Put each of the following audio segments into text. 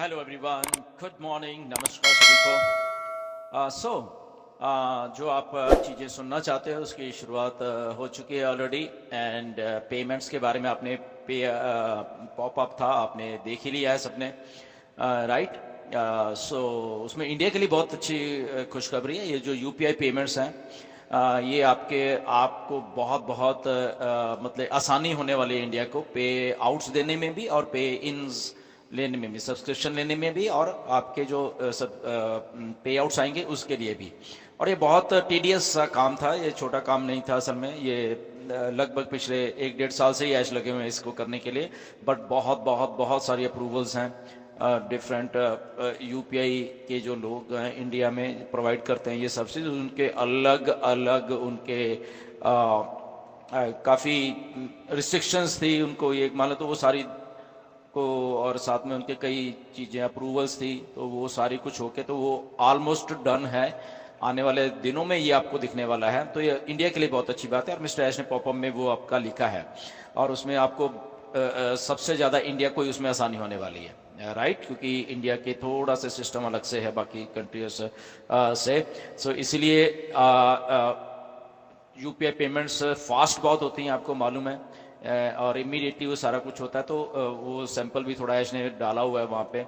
Hello everyone, good morning, नमस्कार सभी को। जो आप चीज़ें सुनना चाहते हो उसकी शुरुआत हो चुकी है ऑलरेडी। एंड पेमेंट्स के बारे में आपने पॉपअप था, आपने देख ही लिया है सबने, राइट। सो उसमें इंडिया के लिए बहुत अच्छी खुशखबरी है। ये जो यूपीआई पेमेंट्स हैं, ये आपको बहुत बहुत मतलब आसानी होने वाली है इंडिया को पे आउट्स देने में भी और पे इन्स लेने में भी, सब्सक्रिप्शन लेने में भी, और आपके जो सब पे आउट्स आएंगे उसके लिए भी। और ये बहुत टीडियस सा काम था, ये छोटा काम नहीं था असल में। ये लगभग पिछले 1-1.5 साल से ही ऐश लगे हुए हैं इसको करने के लिए। बट बहुत बहुत बहुत सारी अप्रूवल्स हैं। डिफरेंट यूपीआई के जो लोग हैं इंडिया में प्रोवाइड करते हैं ये सर्विसेज, उनके अलग अलग उनके काफ़ी रिस्ट्रिक्शंस थी उनको, ये मान लो तो वो सारी को, और साथ में उनके कई चीज़ें अप्रूवल्स थी, तो वो सारी कुछ होके तो वो ऑलमोस्ट डन है। आने वाले दिनों में ये आपको दिखने वाला है, तो ये इंडिया के लिए बहुत अच्छी बात है। और मिस्टर ऐश ने पॉपअप में वो आपका लिखा है, और उसमें आपको सबसे ज़्यादा इंडिया को ही उसमें आसानी होने वाली है, राइट, क्योंकि इंडिया के थोड़ा सा सिस्टम अलग से है बाकी कंट्रीज से। सो इसीलिए यूपीआई पेमेंट्स फास्ट बहुत होती हैं, आपको मालूम है, और इमीडिएटली वो सारा कुछ होता है। तो वो सैंपल भी थोड़ा ऐश ने डाला हुआ है वहाँ पे।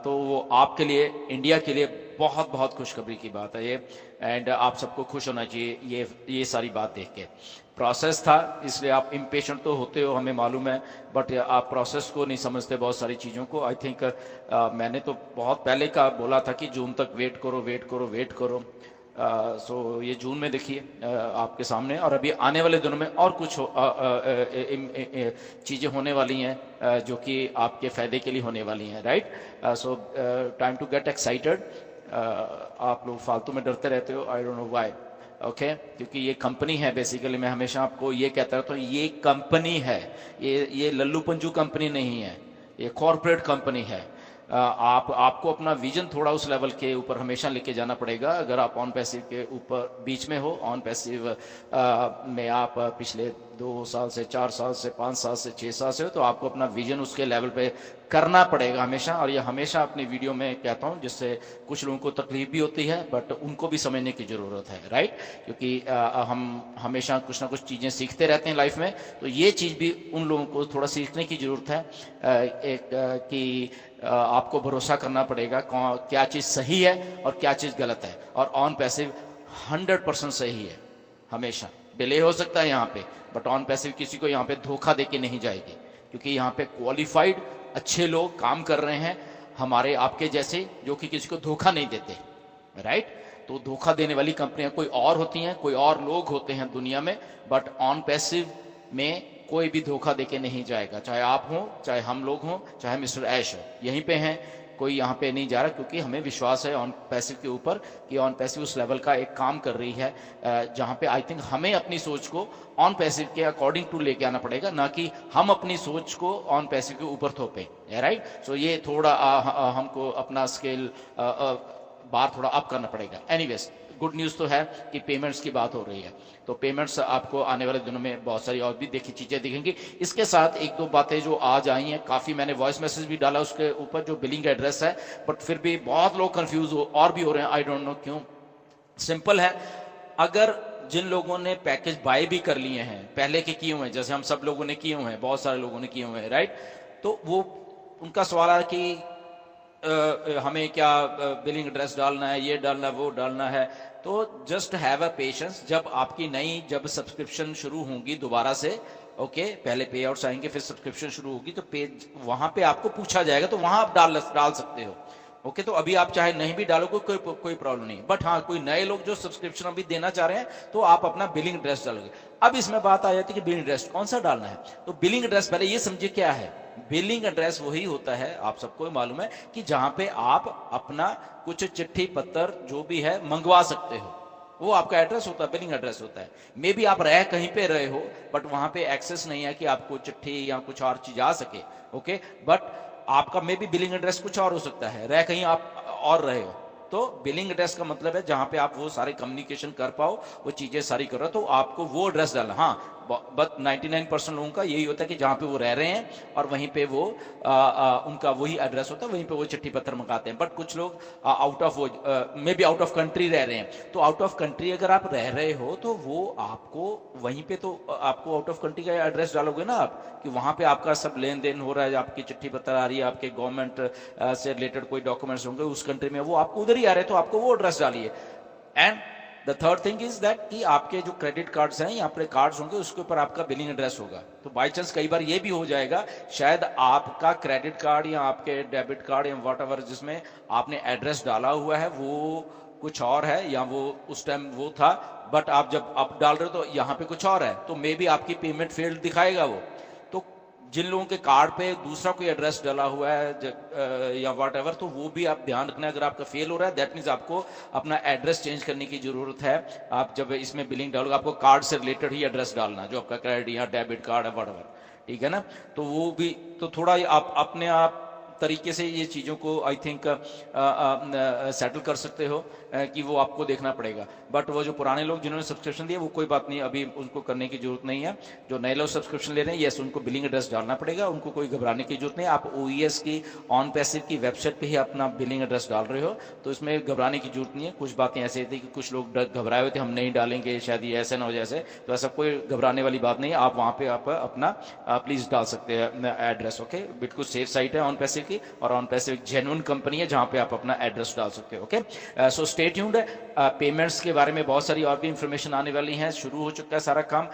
तो वो आपके लिए, इंडिया के लिए बहुत बहुत खुशखबरी की बात है ये। एंड आप सबको खुश होना चाहिए ये सारी बात देख के। प्रोसेस था इसलिए आप इम्पेशेंट तो होते हो, हमें मालूम है, बट आप प्रोसेस को नहीं समझते बहुत सारी चीज़ों को। आई थिंक मैंने तो बहुत पहले का बोला था कि जून तक वेट करो वेट करो वेट करो। सो ये जून में देखिए आपके सामने, और अभी आने वाले दिनों में और कुछ चीज़ें होने वाली हैं जो कि आपके फ़ायदे के लिए होने वाली हैं, right. So time to get excited. आप लोग फालतू में डरते रहते हो, I don't know why, okay, क्योंकि ये कंपनी है बेसिकली। मैं हमेशा आपको ये कहता रहता हूँ, ये कंपनी है, ये लल्लू पंजू कंपनी नहीं है, ये कॉरपोरेट कंपनी है। आपको अपना विजन थोड़ा उस लेवल के ऊपर हमेशा लेके जाना पड़ेगा। अगर आप ऑन पैसिव के ऊपर बीच में हो, ऑन पैसिव में आप पिछले 2 साल से 4 साल से 5 साल से 6 साल से हो, तो आपको अपना विजन उसके लेवल पे करना पड़ेगा हमेशा। और ये हमेशा अपनी वीडियो में कहता हूँ, जिससे कुछ लोगों को तकलीफ भी होती है, बट उनको भी समझने की ज़रूरत है, राइट, क्योंकि हम हमेशा कुछ ना कुछ चीज़ें सीखते रहते हैं लाइफ में। तो ये चीज़ भी उन लोगों को थोड़ा सीखने की ज़रूरत है, कि आपको भरोसा करना पड़ेगा क्या चीज़ सही है और क्या चीज़ गलत है। और ऑन पैसिव 100% सही है, हमेशा डिले हो सकता है यहाँ पे, बट ऑन पैसिव किसी को यहाँ पे धोखा देके नहीं जाएगी, क्योंकि यहाँ पे क्वालिफाइड अच्छे लोग काम कर रहे हैं, हमारे आपके जैसे, जो कि किसी को धोखा नहीं देते, राइट। तो धोखा देने वाली कंपनियां कोई और होती हैं, कोई और लोग होते हैं दुनिया में, बट ऑन पैसिव में कोई भी धोखा देके नहीं जाएगा, चाहे आप हो, चाहे हम लोग हों, चाहे मिस्टर ऐश हो, यहीं पे हैं, कोई यहाँ पे नहीं जा रहा, क्योंकि हमें विश्वास है ऑन पैसिव के ऊपर कि ऑन पैसिव उस लेवल का एक काम कर रही है जहाँ पे आई थिंक हमें अपनी सोच को ऑन पैसिव के अकॉर्डिंग टू लेके आना पड़ेगा, ना कि हम अपनी सोच को ऑन पैसिव के ऊपर थोपे, राइट। सो ये थोड़ा हमको अपना स्केल बार थोड़ा अप करना पड़ेगा। एनीवेज, गुड न्यूज़ तो है कि पेमेंट्स की बात हो रही है, तो पेमेंट्स आपको आने वाले दिनों में बहुत सारी और भी देखी चीज़ें दिखेंगी। इसके साथ 1-2 बातें जो आज आई हैं, काफ़ी मैंने वॉइस मैसेज भी डाला उसके ऊपर, जो बिलिंग एड्रेस है, बट फिर भी बहुत लोग कंफ्यूज और भी हो रहे हैं, आई डोंट नो क्यों। सिंपल है, अगर जिन लोगों ने पैकेज बाय भी कर लिए हैं, पहले के किए हुए हैं, जैसे हम सब लोगों ने किए हुए हैं, बहुत सारे लोगों ने किए हुए हैं, राइट, तो वो उनका सवाल है कि हमें क्या बिलिंग एड्रेस डालना है, ये डालना है, वो डालना है। तो जस्ट हैव अ पेशेंस, जब आपकी नई सब्सक्रिप्शन शुरू होंगी दोबारा से, ओके, पहले पे आउट्स आएंगे फिर सब्सक्रिप्शन शुरू होगी, तो वहां पे आपको पूछा जाएगा, तो वहां आप डाल सकते हो, ओके। तो अभी आप चाहे नहीं भी डालोगे कोई प्रॉब्लम नहीं, बट हाँ, कोई नए लोग जो सब्सक्रिप्शन अभी देना चाह रहे हैं, तो आप अपना बिलिंग एड्रेस डालोगे। अब इसमें बात आ जाती है कि बिलिंग एड्रेस कौन सा डालना है। तो बिलिंग एड्रेस पहले ये समझिए क्या है। बिलिंग एड्रेस वही होता है, आप सबको मालूम है, कि जहां पे आप अपना कुछ चिट्ठी पत्र जो भी है मंगवा सकते हो, वो आपका एड्रेस होता है, बिलिंग एड्रेस होता है। मे बी आप कहीं पे रहे हो, बट वहां पे एक्सेस नहीं है कि आपको चिट्ठी या कुछ और चीज आ सके, ओके, बट आपका मे बी बिलिंग एड्रेस कुछ और हो सकता है, कहीं आप और रहे हो। तो बिलिंग एड्रेस का मतलब है जहां पे आप वो सारे कम्युनिकेशन कर पाओ, वो चीजें सारी कर रहे हो, तो आपको वो एड्रेस डालना। हाँ, बट 99% लोगों का यही होता है कि जहां पे वो रह रहे हैं और वहीं पे वो उनका वही एड्रेस होता है, वहीं पे वो चिट्ठी पत्र मंगाते हैं। बट कुछ लोग आउट ऑफ वो may be out of country रह रहे हैं, तो आउट ऑफ कंट्री अगर आप रह रहे हो तो वो आपको वहीं पे तो आपको आउट ऑफ कंट्री का एड्रेस डालोगे ना आप, कि वहां पे आपका सब लेन देन हो रहा है, आपकी चिट्ठी पत्र आ रही है, आपके गवर्नमेंट से रिलेटेड कोई डॉक्यूमेंट्स होंगे उस कंट्री में, वो आपको उधर ही आ रहे हैं, तो आपको वो एड्रेस डालिए। And the third thing is that कि आपके जो क्रेडिट कार्ड्स हैं या अपने कार्ड्स होंगे उसके ऊपर आपका बिलिंग एड्रेस होगा। तो बाय चांस कई बार ये भी हो जाएगा, शायद आपका क्रेडिट कार्ड या आपके डेबिट कार्ड या व्हाटएवर जिसमें आपने एड्रेस डाला हुआ है वो कुछ और है, या वो उस टाइम वो था, बट आप जब आप डाल रहे हो तो यहाँ पे कुछ और है, तो मे बी आपकी पेमेंट फेल्ड दिखाएगा वो। तो जिन लोगों के कार्ड पे दूसरा कोई एड्रेस डाला हुआ है या वॉट एवर, तो वो भी आप ध्यान रखना। अगर आपका फेल हो रहा है दैट मीन्स आपको अपना एड्रेस चेंज करने की जरूरत है। आप जब इसमें बिलिंग डालोगे आपको कार्ड से रिलेटेड ही एड्रेस डालना, जो आपका क्रेडिट या डेबिट कार्ड है वॉट एवर, ठीक है ना। तो वो भी तो थोड़ा आप अपने आप तरीके से ये चीज़ों को आई थिंक सेटल कर सकते हो कि वो आपको देखना पड़ेगा। बट वो जो पुराने लोग जिन्होंने सब्सक्रिप्शन दिया वो कोई बात नहीं, अभी उनको करने की जरूरत नहीं है। जो नए लोग सब्सक्रिप्शन ले रहे हैं यस उनको बिलिंग एड्रेस डालना पड़ेगा, उनको कोई घबराने की जरूरत नहीं। आप OES की ऑन पैसिव की वेबसाइट पे ही अपना बिलिंग एड्रेस डाल रहे हो, तो इसमें घबराने की जरूरत नहीं है। कुछ बातें ऐसे थी कि कुछ लोग घबराए हुए थे हम नहीं डालेंगे शायद ये ऐसे ना हो जैसे, तो ऐसा कोई घबराने वाली बात नहीं है। आप वहाँ पे आप अपना प्लीज डाल सकते हैं एड्रेस। ओके, बिल्कुल सेफ साइट है ऑन पैसिव की, और ऑन पैसिव एक जेन्युइन कंपनी है जहाँ पे आप अपना एड्रेस डाल सकते हो। Okay, so stay tuned. Payments के बारे में बहुत सारी और भी इंफॉर्मेशन आने वाली है। शुरू हो चुका है सारा काम,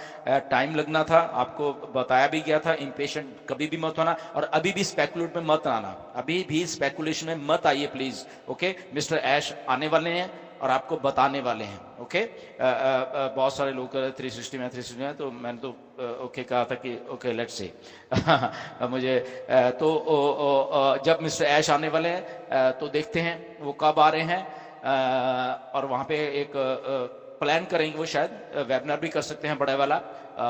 टाइम लगना था, आपको बताया भी गया था। इम्पेशेंट कभी भी मत होना, और अभी भी स्पेकुलेट में मत आना, अभी भी स्पेकुलेशन में मत आइए प्लीज। ओके, मिस्टर ऐश आने वाले हैं और आपको बताने वाले हैं। ओके, बहुत सारे लोग 360 में, तो मैंने तो ओके कहा था कि ओके लेट्स से मुझे तो जब मिस्टर ऐश आने वाले हैं तो देखते हैं वो कब आ रहे हैं, और वहाँ पे एक प्लान करेंगे, वो शायद वेबिनार भी कर सकते हैं बड़ा वाला,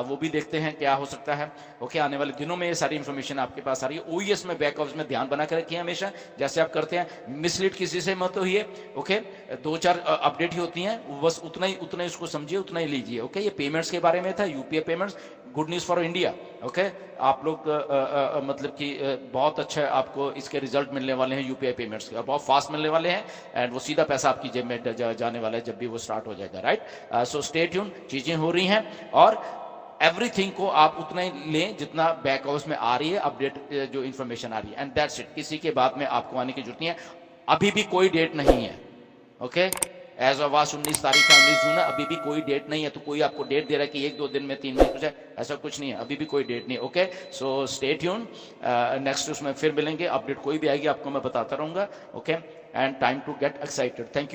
वो भी देखते हैं क्या हो सकता है। ओके, आने वाले दिनों में ये सारी इन्फॉर्मेशन आपके पास आ रही है। OES में बैक ऑफिस में ध्यान बना कर रखिए हमेशा, जैसे आप करते हैं, मिसलीड किसी से मत होइए। ओके, 2-4 अपडेट ही होती हैं, बस उतना ही उसको समझिए, उतना ही लीजिए। ओके, ये पेमेंट्स के बारे में था, UPI payments, good news for India. Okay, आप लोग मतलब कि बहुत अच्छा आपको इसके रिजल्ट मिलने वाले हैं UPI पेमेंट्स के, और बहुत फास्ट मिलने वाले हैं, एंड वो सीधा पैसा आपकी जेब में जाने वाला है जब भी वो स्टार्ट हो जाएगा। राइट, सो स्टे ट्यून, चीजें हो रही हैं, और एवरीथिंग को आप उतना ही लें जितना बैक हाउस में आ रही है अपडेट, जो इन्फॉर्मेशन आ रही है, एंड दैट्स इट। किसी के बाद में आपको आने की जरूरत नहीं है, अभी भी कोई डेट नहीं है। ओके, एज ऑफ आज 19 तारीख का 19 जून है, अभी भी कोई डेट नहीं है। तो कोई आपको डेट दे रहा है कि 1-2 दिन में 3 महीने कुछ है, ऐसा कुछ नहीं है, अभी भी कोई डेट नहीं है। Okay, so stay tune, next उसमें फिर मिलेंगे, अपडेट कोई भी आएगी आपको मैं बताता रहूंगा। Okay, and time to get excited. Thank you.